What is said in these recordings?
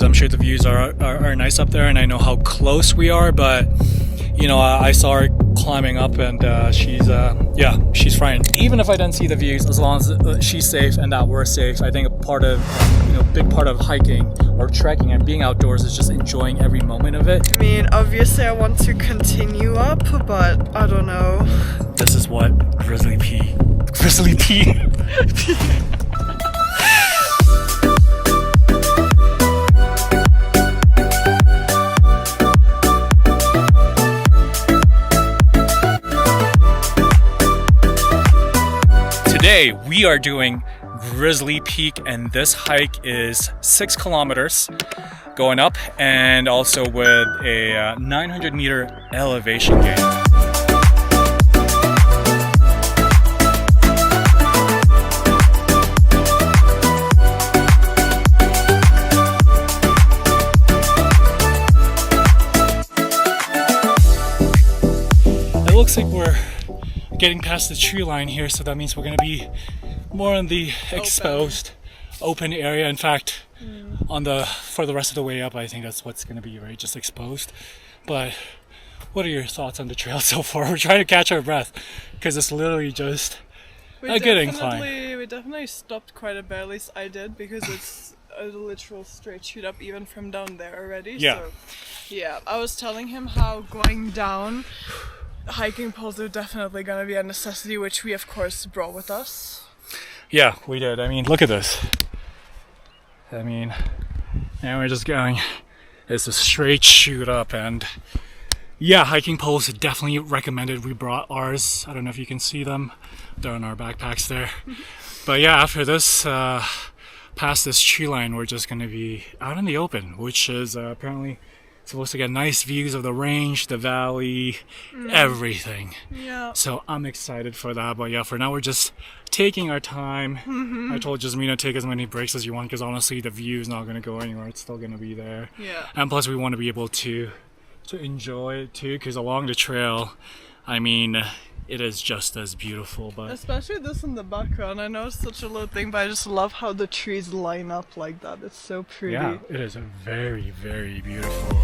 I'm sure the views are nice up there, and I know how close we are, but you know, I saw her climbing up, and she's frightened. Even if I didn't see the views, as long as she's safe and that we're safe, I think a part of, big part of hiking or trekking and being outdoors is just enjoying every moment of it. I mean, obviously I want to continue up, but I don't know. This is what Grizzly P. Today we are doing Grizzly Peak, and this hike is 6 kilometers going up, and also with a 900 meter elevation gain. It looks like we're getting past the tree line here, so that means we're going to be more on the exposed open area. In fact, for the rest of the way up, I think that's what's going to be, right, just exposed. But what are your thoughts on the trail so far? We're trying to catch our breath because it's literally just a good incline. We definitely stopped quite a bit, at least I did, because it's a literal straight shoot up even from down there already. Yeah. So yeah, I was telling him how going down hiking poles are definitely going to be a necessity, which we of course brought with us. Yeah, we did. I mean, look at this. I mean, now we're just going. It's a straight shoot up, and yeah, hiking poles definitely recommended. We brought ours. I don't know if you can see them. They're in our backpacks there. But yeah, after this, past this tree line, we're just going to be out in the open, which is apparently supposed to get nice views of the range, the valley, everything. Yeah. So I'm excited for that. But yeah, for now we're just taking our time. I told Jasmina, take as many breaks as you want, because honestly the view is not going to go anywhere. It's still going to be there. Yeah. And plus we want to be able to enjoy it too, because along the trail, I mean, it is just as beautiful. But especially this in the background. I know it's such a little thing, but I just love how the trees line up like that. It's so pretty. Yeah, it is very, very beautiful.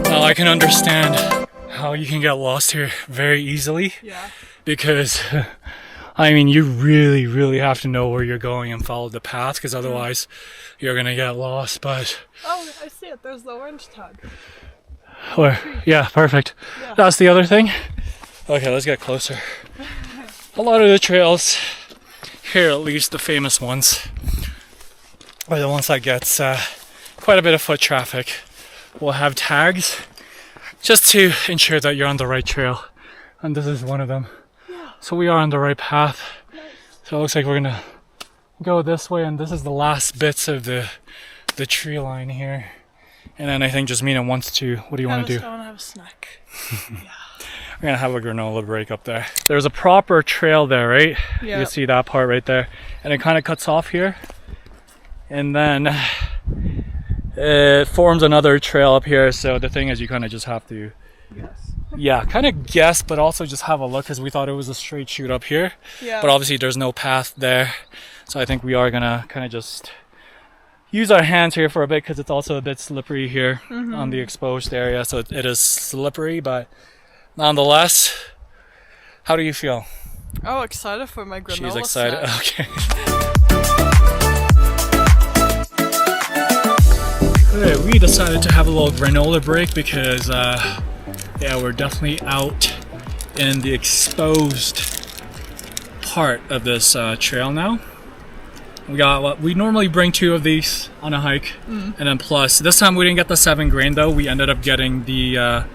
Now I can understand how you can get lost here very easily. Yeah. Because, I mean, you really, really have to know where you're going and follow the path, because otherwise you're going to get lost. But oh, I see it. There's the orange tag. Where? Yeah, perfect. Yeah. That's the other thing. Okay, let's get closer. A lot of the trails here, at least the famous ones, are the ones that gets quite a bit of foot traffic. Will have tags just to ensure that you're on the right trail. And this is one of them. So we are on the right path. Nice. So it looks like we're gonna go this way, and this is the last bits of the tree line here. And then I think Jasmina wants to, what do you want to do? I want to have a snack. Yeah. We're gonna have a granola break up there. There's a proper trail there, right? Yeah. You can see that part right there. And it kind of cuts off here. And then it forms another trail up here. So the thing is, you kind of just have to kind of guess, but also just have a look, because we thought it was a straight shoot up here. Yeah. But obviously there's no path there. So I think we are gonna kind of just use our hands here for a bit, because it's also a bit slippery here on the exposed area. So it is slippery, but nonetheless, how do you feel? Oh, excited for my granola. She's excited. Snack. Okay. Okay, we decided to have a little granola break because yeah, we're definitely out in the exposed part of this trail now. We normally bring 2 of these on a hike, and then plus this time we didn't get the 7 grain though. We ended up getting the what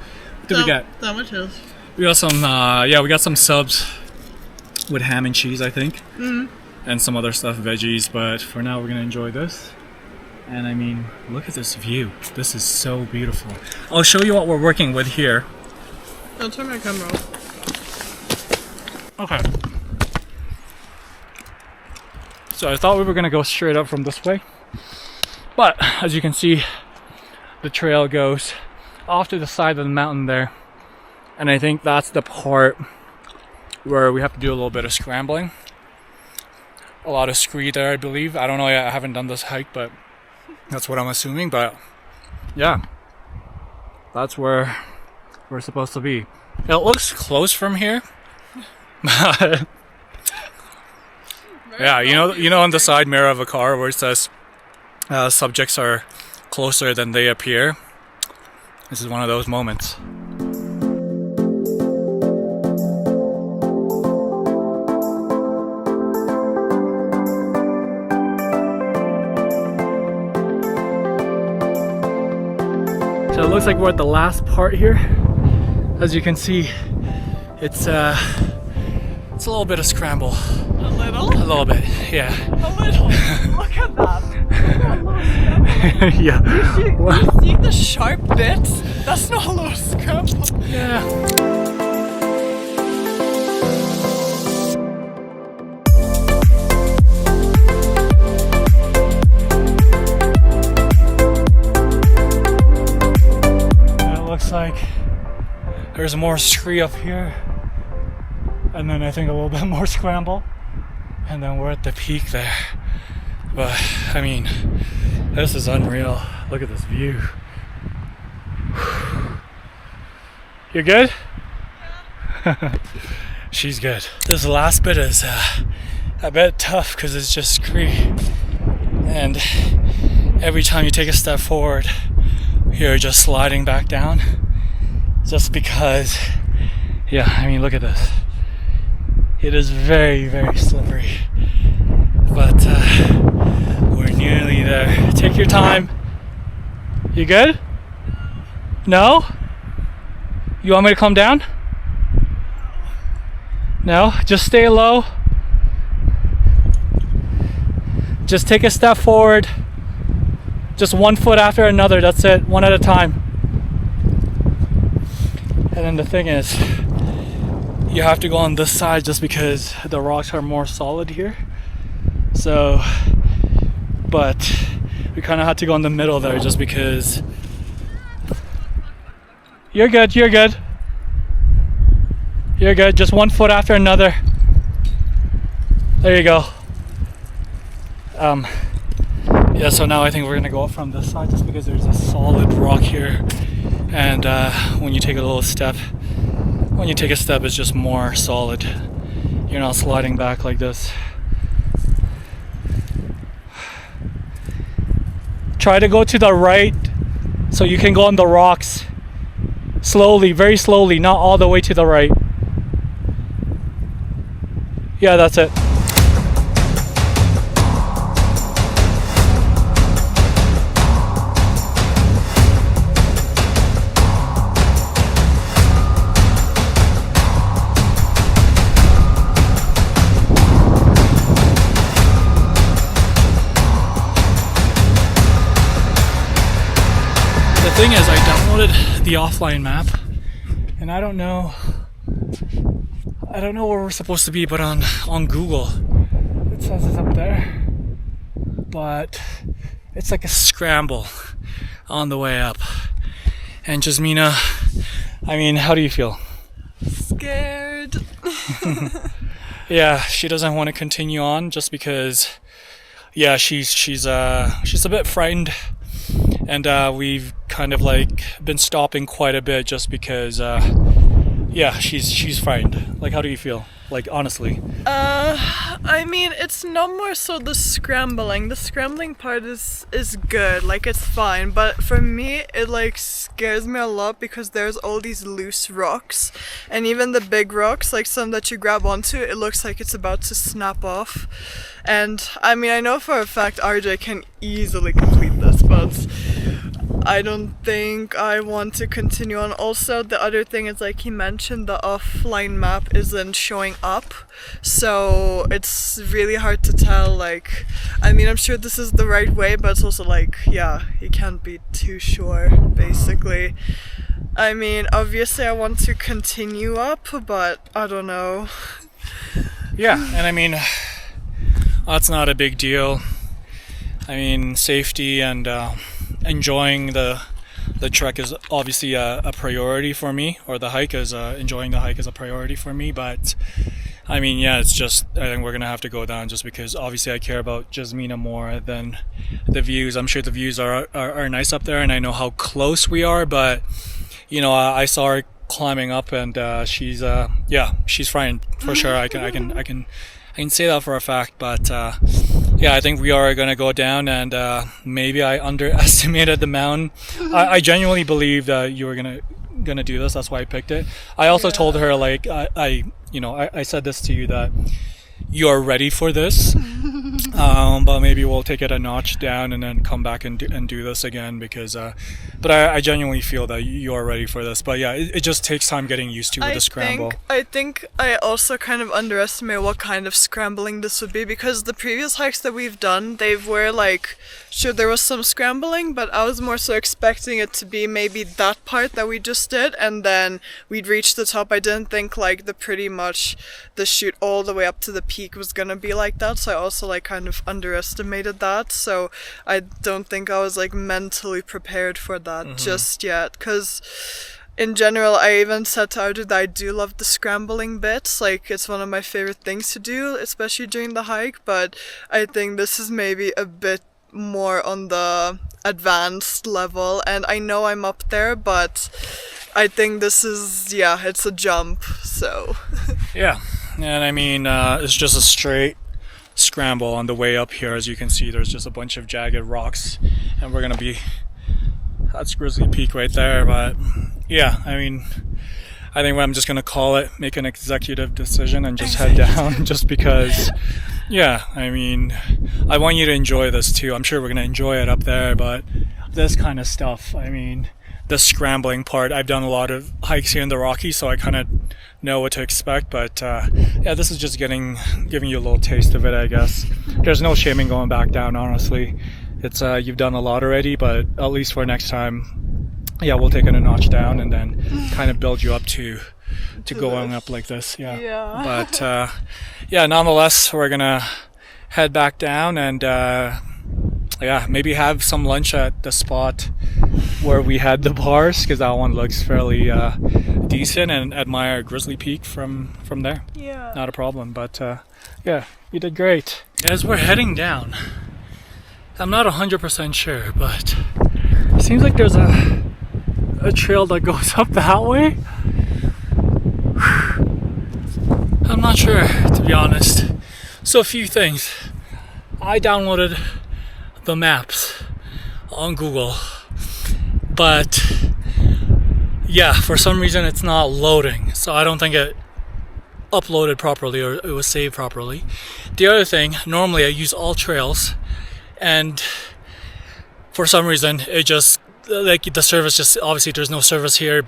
did we get? Sandwiches. We got some we got some subs with ham and cheese, I think, and some other stuff, veggies. But for now we're gonna enjoy this. And I mean, look at this view. This is so beautiful. I'll show you what we're working with here. I'll turn my camera off. Okay. So I thought we were gonna go straight up from this way, but as you can see, the trail goes off to the side of the mountain there. And I think that's the part where we have to do a little bit of scrambling. A lot of scree there, I believe. I don't know, I haven't done this hike, but that's what I'm assuming. But yeah, that's where we're supposed to be. It looks close from here. Yeah, you know on the side mirror of a car where it says subjects are closer than they appear. This is one of those moments. So it looks like we're at the last part here. As you can see, it's a little bit of scramble. A little? A little bit, yeah. A little. Look at that. Yeah. You see the sharp bits? That's not a little scramble. Yeah. Looks like there's more scree up here, and then I think a little bit more scramble, and then we're at the peak there. But I mean, this is unreal. Look at this view. You're good? Yeah. She's good. This last bit is a bit tough because it's just scree, and every time you take a step forward, you're just sliding back down, just because, yeah, I mean, look at this. It is very, very slippery, but we're nearly there. Take your time. You good? No? You want me to come down? No? Just stay low. Just take a step forward. Just 1 foot after another, that's it, one at a time. And then the thing is, you have to go on this side just because the rocks are more solid here. So, but we kind of had to go in the middle there just because. You're good, you're good. You're good, just 1 foot after another. There you go. Yeah, so now I think we're gonna go up from this side just because there's a solid rock here, and when you take a step, it's just more solid. You're not sliding back like this. Try to go to the right so you can go on the rocks. Slowly, very slowly, not all the way to the right. Yeah, that's it. The thing is, I downloaded the offline map, and I don't know where we're supposed to be, but on Google it says it's up there, but it's like a scramble on the way up. And Jasmina, I mean, how do you feel? Scared. Yeah, she doesn't want to continue on just because, yeah, she's a bit frightened. And we've kind of like been stopping quite a bit just because, yeah, she's frightened. Like, how do you feel? Like, honestly. I mean, it's not more so the scrambling. The scrambling part is good, like it's fine. But for me, it like scares me a lot because there's all these loose rocks, and even the big rocks, like some that you grab onto, it looks like it's about to snap off. And I mean, I know for a fact RJ can easily complete this, but I don't think I want to continue on. Also, the other thing is, like he mentioned, the offline map isn't showing up, so it's really hard to tell. Like, I mean, I'm sure this is the right way, but it's also like, yeah, you can't be too sure, basically. I mean, obviously I want to continue up, but I don't know. Yeah, and I mean, that's not a big deal. I mean, safety and enjoying the the trek is obviously a priority for me, or the hike is enjoying the hike is a priority for me. But I mean, yeah, it's just, I think we're gonna have to go down just because obviously I care about Jasmina more than the views. I'm sure the views are nice up there, and I know how close we are, but you know, I saw her climbing up, and she's frightened for sure. I can say that for a fact. But yeah, I think we are gonna go down, and maybe I underestimated the mountain. I genuinely believe that you were gonna do this. That's why I picked it. I also told her, like, I said this to you, that you are ready for this, but maybe we'll take it a notch down and then come back and do this again, because but I genuinely feel that you are ready for this. But yeah, it just takes time getting used to with the scramble. I think I also kind of underestimate what kind of scrambling this would be, because the previous hikes that we've done, they were like, sure, there was some scrambling, but I was more so expecting it to be maybe that part that we just did, and then we'd reach the top. I didn't think like the shoot all the way up to the peak was gonna be like that, so I also like kind of underestimated that. So I don't think I was like mentally prepared for that just yet, because in general, I even said to Ardu that I do love the scrambling bits. Like, it's one of my favorite things to do, especially during the hike, but I think this is maybe a bit more on the advanced level, and I know I'm up there, but I think this is, it's a jump, so. Yeah, and I mean, it's just a straight scramble on the way up here. As you can see, there's just a bunch of jagged rocks, and we're gonna be, that's Grizzly Peak right there. But yeah, I mean, I think I'm just gonna call it, make an executive decision and just head down, just because, yeah, I mean, I want you to enjoy this too. I'm sure we're gonna enjoy it up there, but this kind of stuff, I mean, the scrambling part, I've done a lot of hikes here in the Rockies, so I kind of know what to expect. But yeah, this is just giving you a little taste of it, I guess. There's no shame in going back down, honestly. It's you've done a lot already, but at least for next time, yeah, we'll take it a notch down and then kind of build you up to going up like this. Yeah. But yeah, nonetheless, we're gonna head back down and yeah, maybe have some lunch at the spot where we had the bars, because that one looks fairly decent, and admire Grizzly Peak from there. Yeah. Not a problem. But yeah, you did great. As we're heading down, I'm not 100% sure, but it seems like there's a trail that goes up that way. I'm not sure, to be honest. So a few things. I downloaded the maps on Google, but yeah, for some reason it's not loading, so I don't think it uploaded properly or it was saved properly. The other thing, normally I use all trails, and for some reason it just, like, the service just, obviously there's no service here,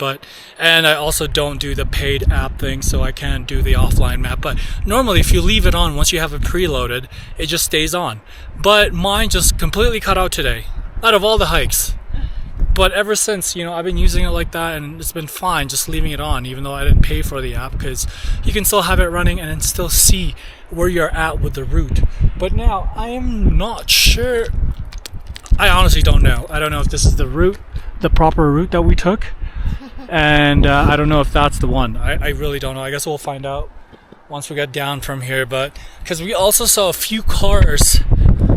and I also don't do the paid app thing, so I can't do the offline map. But normally if you leave it on, once you have it preloaded, it just stays on. But mine just completely cut out today, out of all the hikes. But ever since, you know, I've been using it like that, and it's been fine just leaving it on, even though I didn't pay for the app, because you can still have it running and then still see where you're at with the route. But now I am not sure. I honestly don't know. I don't know if this is the route, the proper route that we took, and I don't know if that's the one. I really don't know. I guess we'll find out once we get down from here. But because we also saw a few cars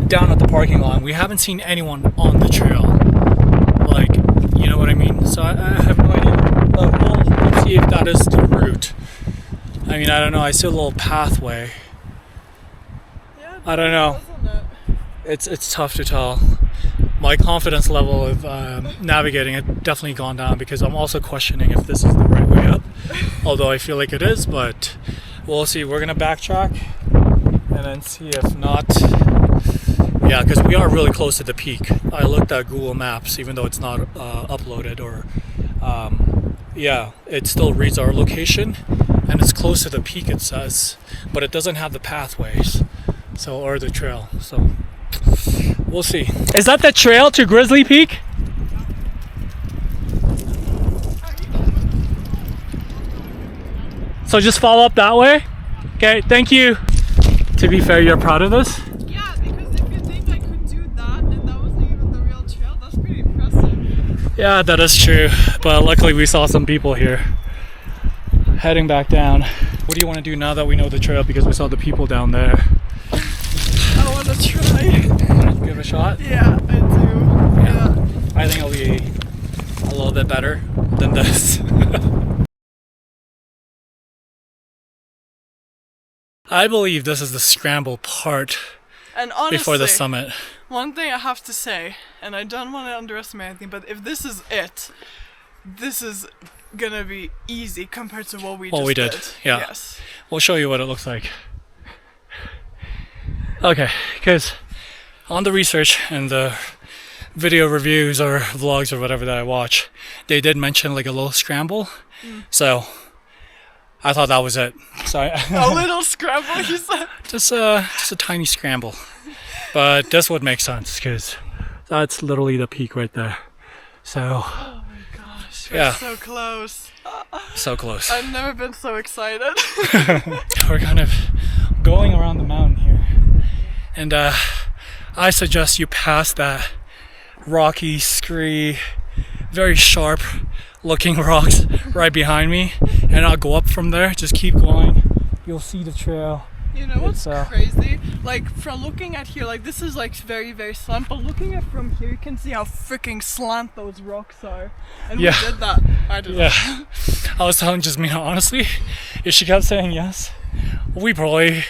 down at the parking lot, we haven't seen anyone on the trail. Like, you know what I mean? So I have no idea. But we'll see if that is the route. I mean, I don't know. I see a little pathway. Yeah, I don't know. It's tough to tell. My confidence level of navigating it definitely gone down, because I'm also questioning if this is the right way up. Although I feel like it is, but we'll see. We're gonna backtrack and then see if not. Yeah, because we are really close to the peak. I looked at Google Maps, even though it's not uploaded, or yeah, it still reads our location, and it's close to the peak, it says, but it doesn't have the pathways, so, or the trail. So we'll see. Is that the trail to Grizzly Peak? So just follow up that way? Okay, thank you. To be fair, you're proud of this? Yeah, that is true. But luckily we saw some people here. Heading back down. What do you want to do now that we know the trail? Because we saw the people down there. I want to try. Give it a shot? Yeah, I do. Yeah. I think it'll be a little bit better than this. I believe this is the scramble part And honestly, before the summit. one thing I have to say, and I don't want to underestimate anything, but if this is it, this is gonna be easy compared to what we did. Yeah. Yes. We'll show you what it looks like. Okay, because on the research and the video reviews or vlogs or whatever that I watch, they did mention like a little scramble. So I thought that was it. So A little scramble, he said. just a tiny scramble. But this would make sense because that's literally the peak right there. So Oh my gosh, we're Yeah. so close. so close. I've never been so excited. We're kind of going around the mountain here, and I suggest you pass that rocky, scree, very sharp looking rocks right behind me and not go up from there. Just keep going. You'll see the trail. You know what's It's, crazy? Like, from looking at here, like, this is like very, very slant, but looking at from here, you can see how freaking slant those rocks are. And Yeah. we did that. I did that. Yeah, I was telling Jasmina, honestly, if she kept saying yes, we probably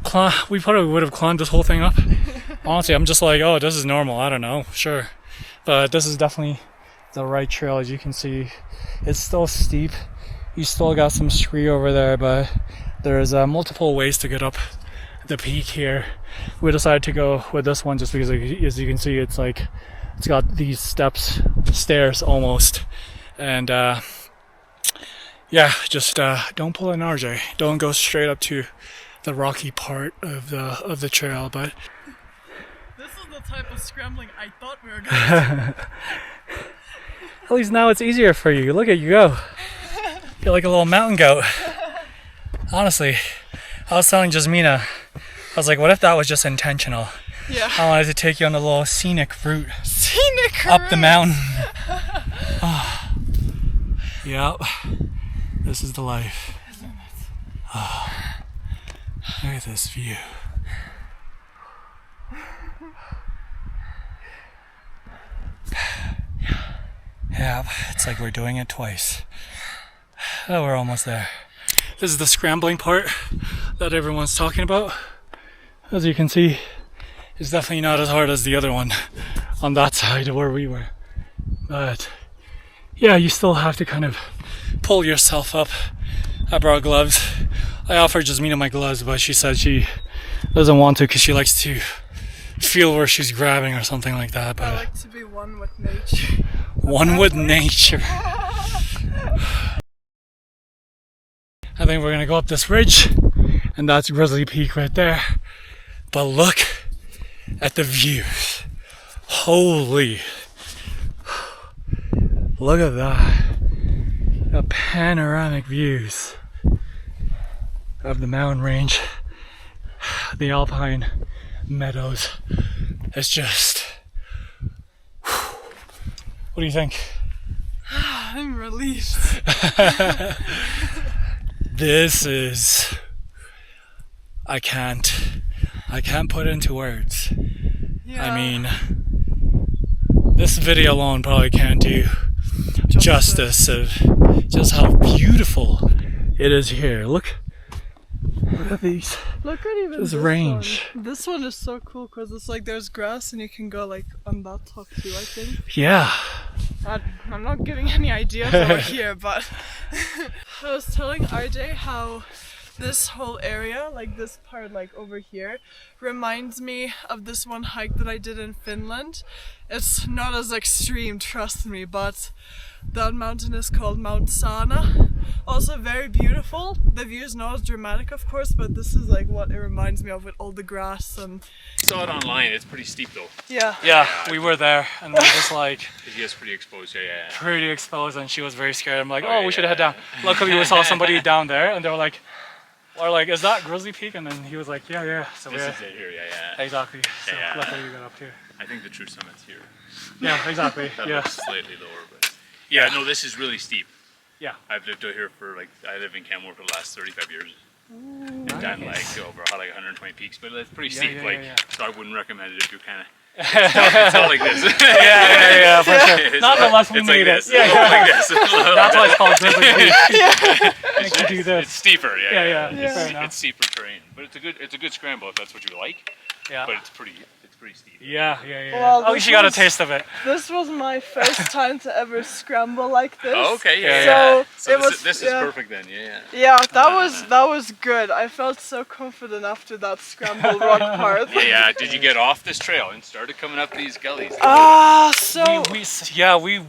would have climbed this whole thing up. Honestly, I'm just like, oh, this is normal. I don't know, sure, but this is definitely the right trail. As you can see, it's still steep. You still got some scree over there, but there's multiple ways to get up the peak here. We decided to go with this one just because, as you can see, it's got these stairs almost, and yeah, just don't pull an RJ. Don't go straight up to the rocky part of the trail. But This is the type of scrambling I thought we were going to at least now it's easier for you. Look at you go. You're like a little mountain goat. Honestly, I was telling Jasmina, I was like, what if that was just intentional? do. Yeah. I wanted to take you on a little scenic route Scenic up the route. mountain. Yep, this is the life. Look at this view. Yeah, it's like we're doing it twice. Oh, we're almost there. This is the scrambling part that everyone's talking about. As you can see, it's definitely not as hard as the other one on that side where we were. But yeah, you still have to kind of pull yourself up. I brought gloves. I offered Jasmina my gloves, but she said she doesn't want to because she likes to feel where she's grabbing or something like that. But I like to be one with nature. one with nature. I think we're gonna go up this ridge, and that's Grizzly Peak right there. But look at the views. Holy. Look at that. The panoramic views of the mountain range, the alpine meadows. It's just. What do you think? I'm relieved. This is. I can't put it into words. Yeah. I mean, this video alone probably can't do justice of just how beautiful it is here. Look at these. Look at even This this range. one. This one is so cool because it's like there's grass and you can go like on that top too, I think. Yeah. I'm not giving any ideas over here, but I was telling RJ how this whole area, like this part like over here, reminds me of this one hike that I did in Finland. It's not as extreme, trust me, but that mountain is called Mount Sana. Also very beautiful. The view is not as dramatic, of course, but this is like what it reminds me of with all the grass and... Saw it online. It's pretty steep though. Yeah. Yeah, we were there, and we're just like It gets pretty exposed. Yeah. pretty exposed, and she was very scared. I'm like, Oh, oh, we yeah. should head down. Luckily, we saw somebody down there, and they were like, is that Grizzly Peak? And then he was like, yeah. So This we're is it here. Yeah. exactly. So Yeah. luckily we got up here. I think the true summit's here. Yeah, exactly. That Yeah. looks slightly lower, but yeah, no, this is really steep. Yeah. I've lived out here for I live in Canmore for the last 35 years. And done like over like 120 peaks, but it's pretty steep. So I wouldn't recommend it if you're kind of. It's not like this. Yeah, for sure. Not unless we it's made like it. this. It's like this. That's why it's called Grizzly Peak. Make you do this. It's steeper, Yeah. Fair enough. It's steeper terrain, but it's a good scramble if that's what you like. Yeah. But it's pretty steep. Yeah. Well, At least you got a taste of it. This was my first time to ever scramble like this. Oh, okay, So it this is perfect then, yeah. Yeah, that was good. I felt so confident after that scramble rock part. Yeah, did you get off this trail and started coming up these gullies? We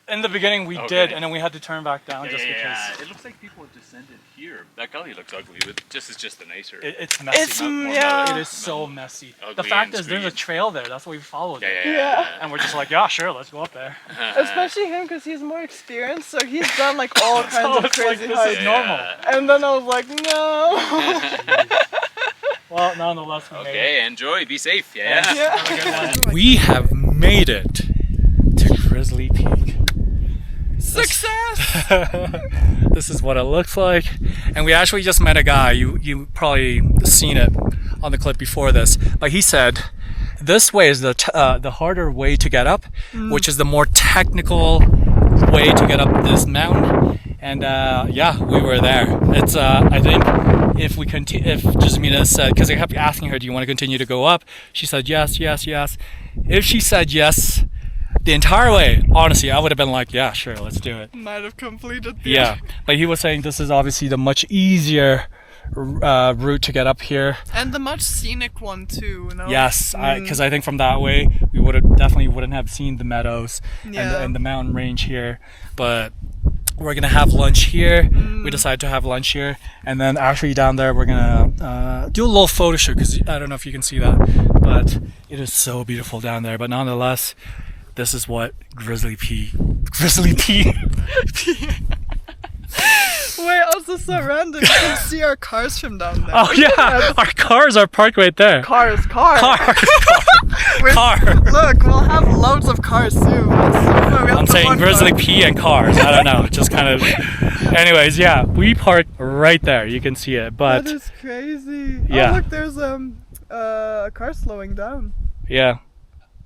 in the beginning we did, and then we had to turn back down because it looks like people have descended here. That gully looks ugly, but this is just the nicer. It's messy. It is so messy. The fact is, there's a trail there. That's why we followed it. Yeah. And we're just like, yeah, sure, let's go up there. Especially him, because he's more experienced, so he's done like all kinds of crazy this hikes. is normal. And then I was like, no. Well, nonetheless, we made it. Okay, enjoy, be safe, yeah. Have a good one. We have made it to Grizzly Peak. Success! This is what it looks like, and we actually just met a guy. You probably seen it on the clip before this, but he said this way is the harder way to get up, which is the more technical way to get up this mountain. And we were there. It's I think if Jasmina said, because I kept asking her, do you want to continue to go up? She said yes. If she said yes the entire way, honestly, I would have been like, yeah, sure, let's do it. Might have completed the But he was saying this is obviously the much easier route to get up here. And the much scenic one too, you know? Yes, because I think from that way we definitely wouldn't have seen the meadows and the mountain range here. But we're gonna have lunch here. We decided to have lunch here, and then actually down there we're gonna do a little photo shoot, because I don't know if you can see that, but it is so beautiful down there. But nonetheless, this is what Grizzly Peak. Wait, also so random. You can see our cars from down there. Oh yeah, our cars are parked right there. Cars. Car. Look, we'll have loads of cars soon. I'm saying Grizzly P and cars. I don't know, just kind of. Anyways, yeah, we parked right there. You can see it, but that is crazy. Yeah. Oh, look, there's a car slowing down. Yeah,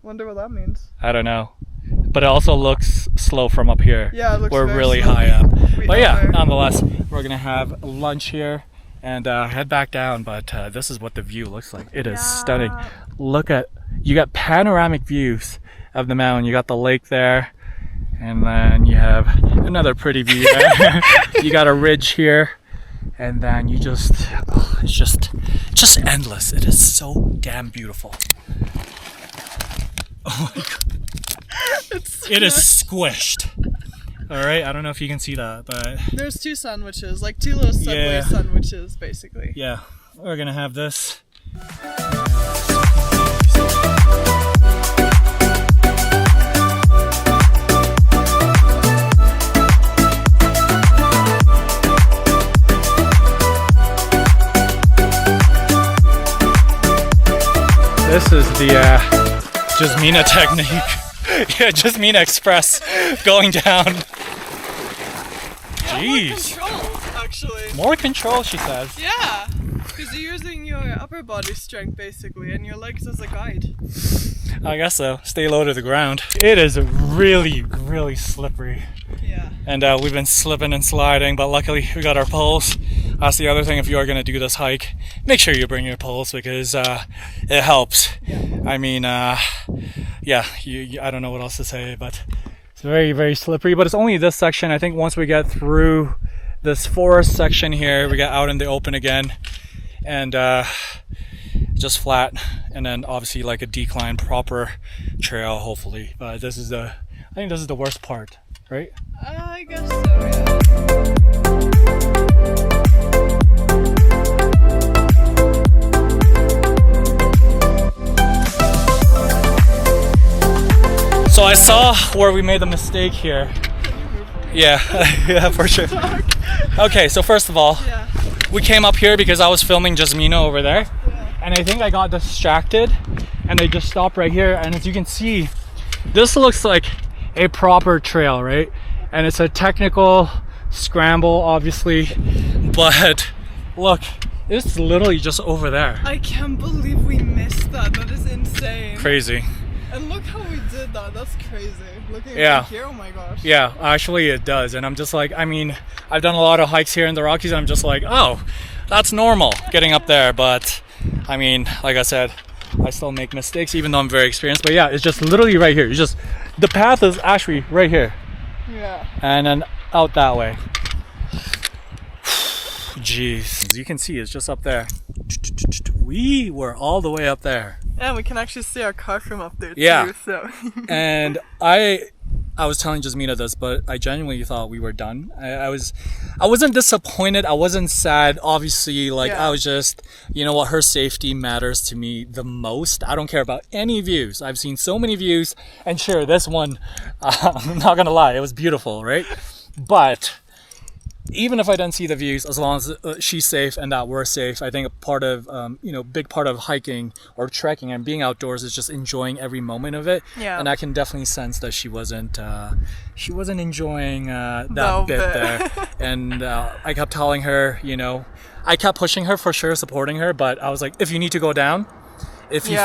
Wonder what that means. I don't know. But it also looks slow from up here. Yeah, it looks We're very really slow. high up. We But yeah, are. nonetheless, we're gonna have lunch here and head back down. But this is what the view looks like. It is stunning. Look at, you got panoramic views of the mountain. You got the lake there, and then you have another pretty view there. You got a ridge here, and then you just, it's just endless. It is so damn beautiful. Oh my god. It is squished. Alright, I don't know if you can see that, but There's two sandwiches, like two little Subway sandwiches, basically. yeah, we're gonna have this. This is the Jasmina technique. Yeah, Jasmina Express going down. Jeez. More control, actually. More control, she says. Yeah, because you're using your upper body strength, basically, and your legs as a guide. I guess so. Stay low to the ground. It is really, really slippery. Yeah. And we've been slipping and sliding, but luckily we got our poles. That's the other thing, if you are going to do this hike, make sure you bring your poles, because it helps. Yeah. I mean, I don't know what else to say, but it's very, very slippery. But it's only this section. I think once we get through this forest section here, we get out in the open again, and just flat, and then obviously like a decline, proper trail, hopefully. But I think this is the worst part, right? I guess so, yeah. So I saw where we made the mistake here. Yeah, yeah, for sure. Okay, so first of all, we came up here because I was filming Jasmina over there, and I think I got distracted, and they just stop right here. And as you can see, this looks like a proper trail, right? And it's a technical scramble, obviously, but look, it's literally just over there. I can't believe we missed that. That is insane. Crazy. And look how we did that. That's crazy. Looking Yeah. from here, oh my gosh. Yeah, actually it does. And I'm just like, I mean, I've done a lot of hikes here in the Rockies, and I'm just like, oh, that's normal getting up there. But I mean, like I said, I still make mistakes even though I'm very experienced. But yeah, it's just literally right here. It's just, the path is actually right here. Yeah. And then out that way. Jeez. As you can see, it's just up there. We were all the way up there. And we can actually see our car from up there Yeah. too, so. And I was telling Jasmina this, but I genuinely thought we were done. I wasn't disappointed. I wasn't sad. Obviously, like, Yeah. I was just, you know what, her safety matters to me the most. I don't care about any views. I've seen so many views, and sure, this one, I'm not gonna lie, it was beautiful, right? But even if I didn't see the views, as long as she's safe and that we're safe, I think a part of, big part of hiking or trekking and being outdoors is just enjoying every moment of it. Yeah. And I can definitely sense that she wasn't enjoying that No bit bit. there. And I kept telling her, I kept pushing her for sure, supporting her, but I was like, if you need to go down, if you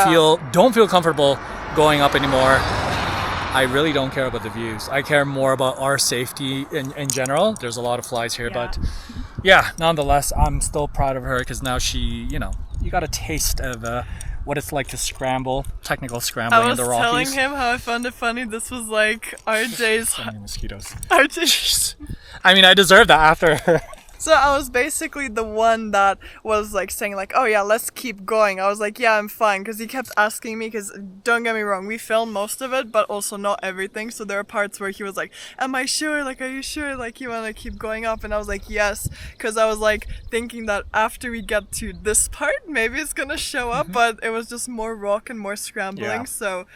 don't feel comfortable going up anymore, I really don't care about the views. I care more about our safety in general. There's a lot of flies here, but yeah, nonetheless, I'm still proud of her because now she, you got a taste of what it's like to technical scrambling in the Rockies. I was telling him how I found it funny. This was like RJ's. So many mosquitoes. RJ's. I mean, I deserve that after her. So I was basically the one that was like saying like, oh yeah, let's keep going. I was like, yeah, I'm fine. Because he kept asking me, because don't get me wrong, we filmed most of it, but also not everything. So there are parts where he was like, am I sure? Like, are you sure? Like, you want to keep going up? And I was like, yes. Because I was like thinking that after we get to this part, maybe it's going to show up. But it was just more rock and more scrambling. Yeah. So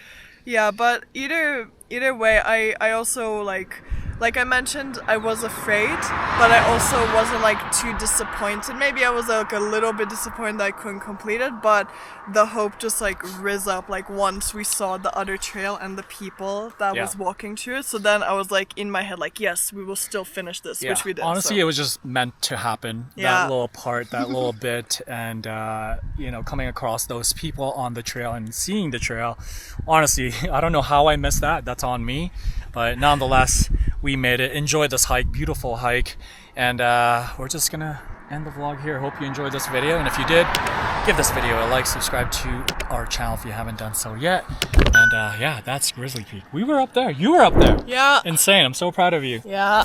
yeah, but either way, I also like I mentioned, I was afraid, but I also wasn't like too disappointed. Maybe I was like a little bit disappointed that I couldn't complete it, but the hope just like rose up like once we saw the other trail and the people that was walking through it. So then I was like in my head like, yes, we will still finish this, which we did. Honestly, so. it was just meant to happen. Yeah. That little part, that little bit, and coming across those people on the trail and seeing the trail. Honestly, I don't know how I missed that. That's on me. But nonetheless, we made it. Enjoyed this hike, beautiful hike, and we're just gonna end the vlog here. Hope you enjoyed this video, and if you did, give this video a like, subscribe to our channel if you haven't done so yet. And yeah, that's Grizzly Peak. We were up there. You were up there. Yeah. Insane. I'm so proud of you. Yeah.